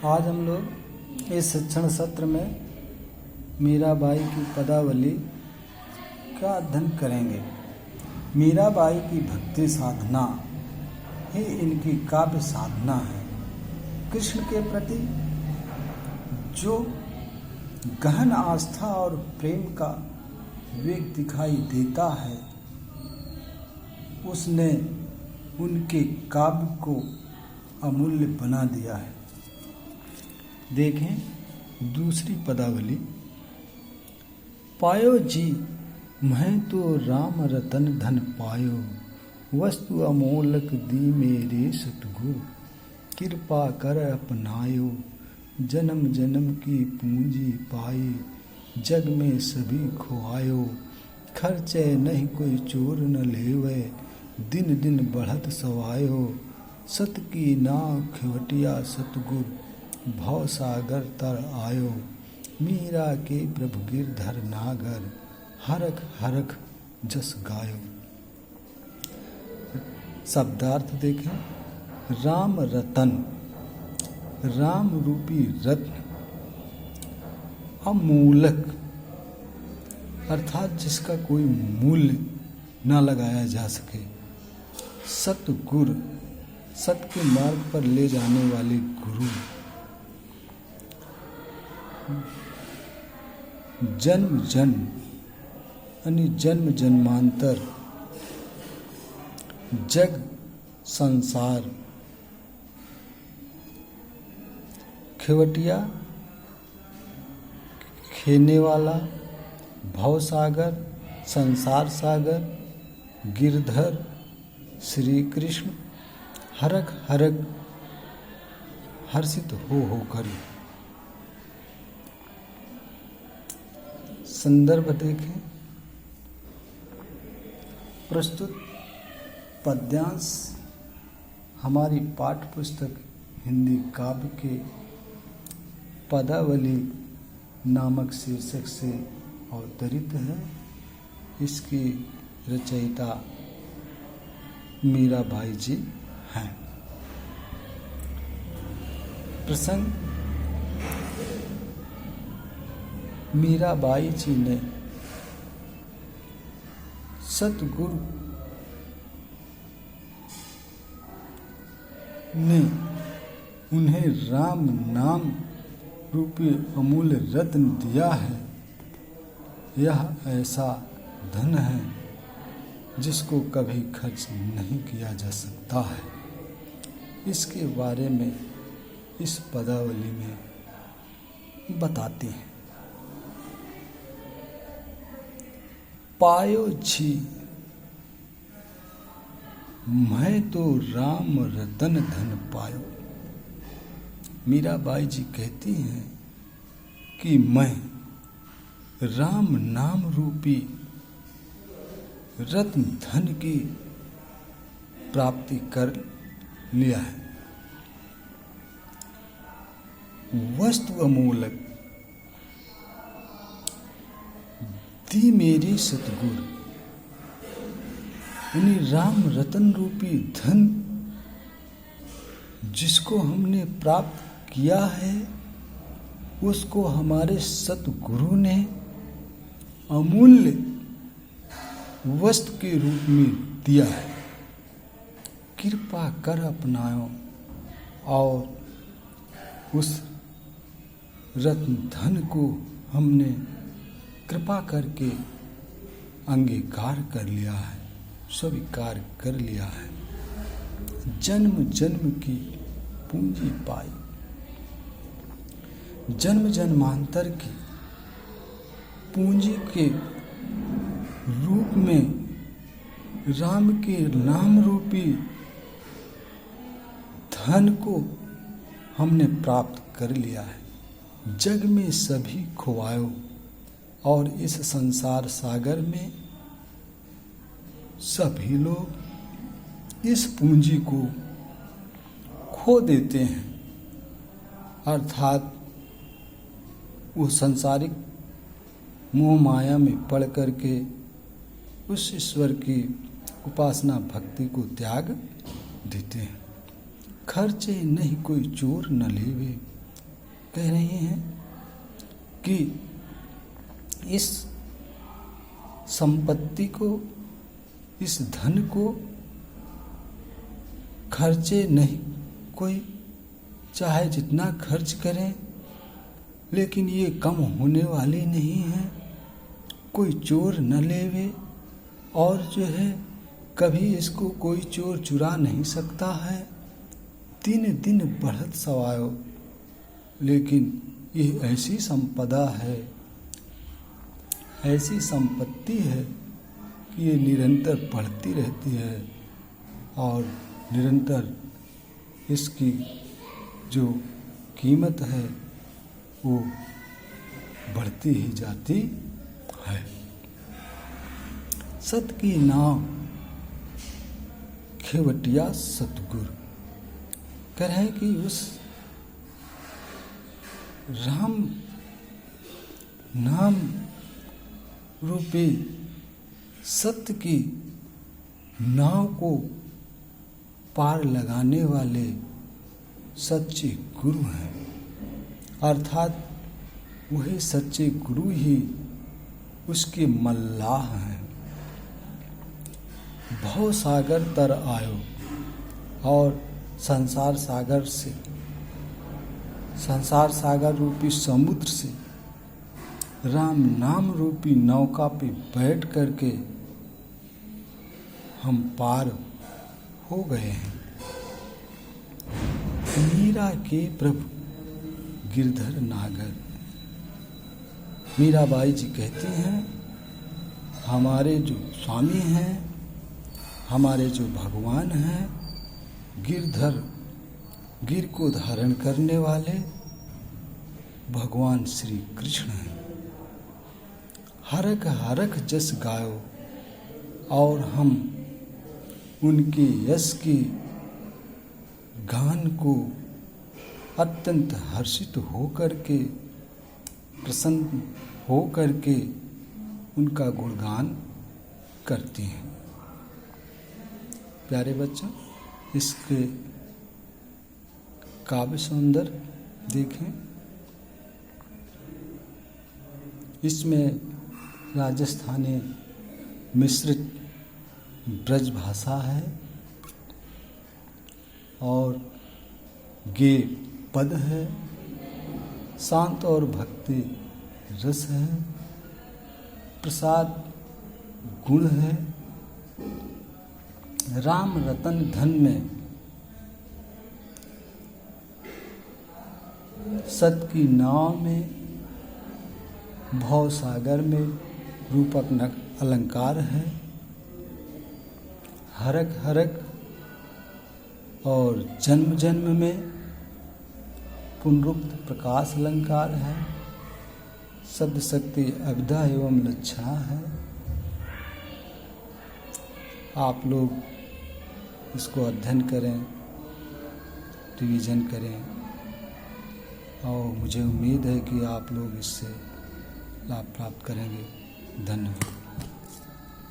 आज हम लोग इस शिक्षण सत्र में मीराबाई की पदावली का अध्ययन करेंगे। मीराबाई की भक्ति साधना ही इनकी काव्य साधना है। कृष्ण के प्रति जो गहन आस्था और प्रेम का वेग दिखाई देता है, उसने उनके काव्य को अमूल्य बना दिया है। देखें दूसरी पदावली। पायो जी मैं तो राम रतन धन पायो, वस्तु अमोलक दी मेरे सतगुरु, कृपा कर अपनायो, जन्म जन्म की पूंजी पाई, जग में सभी खोआयो, खर्चे नहीं कोई चोर न लेवे, दिन दिन बढ़त सवायो, सत की नाव खिवटिया सतगुरु, भव सागर तर आयो, मीरा के प्रभु गिरधर नागर, हरख हरख जस गायो। शब्दार्थ देखें। राम रतन, राम रूपी रत्न, अमूलक अर्थात जिसका कोई मूल्य न लगाया जा सके, सतगुरु सत के मार्ग पर ले जाने वाले गुरु, जन्म जन्म यानी जन्म जन्मांतर, जग संसार, खिवटिया खेने वाला, भव सागर संसार सागर, गिरधर श्री कृष्ण, हरख हरख हर्षित होकर। संदर्भ देखें। प्रस्तुत पद्यांश हमारी पाठ्य पुस्तक हिंदी काव्य के पदावली नामक शीर्षक से अवतरित है। इसकी रचयिता मीराबाई जी हैं। प्रसंग। मीराबाई जी ने सतगुरु ने उन्हें राम नाम रूपी अमूल्य रत्न दिया है। यह ऐसा धन है जिसको कभी खर्च नहीं किया जा सकता है। इसके बारे में इस पदावली में बताते हैं। पायो जी मैं तो राम रतन धन पायो। मीराबाई जी कहती हैं कि मैं राम नाम रूपी रत्न धन की प्राप्ति कर लिया है। वस्तु अमूलक दी मेरी सतगुरु, यानी राम रतन रूपी धन जिसको हमने प्राप्त किया है, उसको हमारे सतगुरु ने अमूल्य वस्तु के रूप में दिया है। कृपा कर अपनाओ और उस रत्न धन को हमने कृपा करके अंगीकार कर लिया है, स्वीकार कर लिया है। जन्म जन्म की पूंजी पाई, जन्म जन्मांतर की पूंजी के रूप में राम के नाम रूपी धन को हमने प्राप्त कर लिया है। जग में सभी खोआयो, और इस संसार सागर में सभी लोग इस पूंजी को खो देते हैं। अर्थात वो सांसारिक मोह माया में पड़ करके उस ईश्वर की उपासना भक्ति को त्याग देते हैं। खर्चे नहीं कोई चोर न लेवे, कह रही हैं कि इस संपत्ति को, इस धन को खर्चे नहीं, कोई चाहे जितना खर्च करें लेकिन ये कम होने वाली नहीं है। कोई चोर न लेवे और जो है कभी इसको कोई चोर चुरा नहीं सकता है। दिन दिन बढ़त सवायो, लेकिन ये ऐसी संपदा है, ऐसी संपत्ति है कि ये निरंतर बढ़ती रहती है और निरंतर इसकी जो कीमत है वो बढ़ती ही जाती है। सत की नाव खेवटिया सतगुरु कह रहे हैं कि उस राम नाम रूपी सत्य की नाव को पार लगाने वाले सच्चे गुरु हैं, अर्थात वही सच्चे गुरु ही उसके मल्लाह हैं। भव सागर तर आयो और संसार सागर रूपी समुद्र से राम नाम रूपी नौका पे बैठ करके हम पार हो गए हैं। मीरा के प्रभु गिरधर नागर, मीराबाई जी कहती हैं हमारे जो स्वामी हैं, हमारे जो भगवान हैं, गिरधर, गिर को धारण करने वाले भगवान श्री कृष्ण हैं। हरख हरख जस गायो और हम उनके यश की गान को अत्यंत हर्षित होकर के, प्रसन्न होकर के उनका गुणगान करती हैं। प्यारे बच्चों, इसके काव्य सौंदर्य देखें। इसमें राजस्थानी मिश्रित ब्रज भाषा है और गे पद है, शांत और भक्ति रस है, प्रसाद गुण है। राम रतन धन में सत की नाव में, भव सागर में रूपक अलंकार है। हरक हरक और जन्म जन्म में पुनरुक्त प्रकाश अलंकार है। शब्द शक्ति अविद्या एवं लच्छा है। आप लोग इसको अध्ययन करें, रिवीजन करें और मुझे उम्मीद है कि आप लोग इससे लाभ प्राप्त करेंगे। धन्यवाद।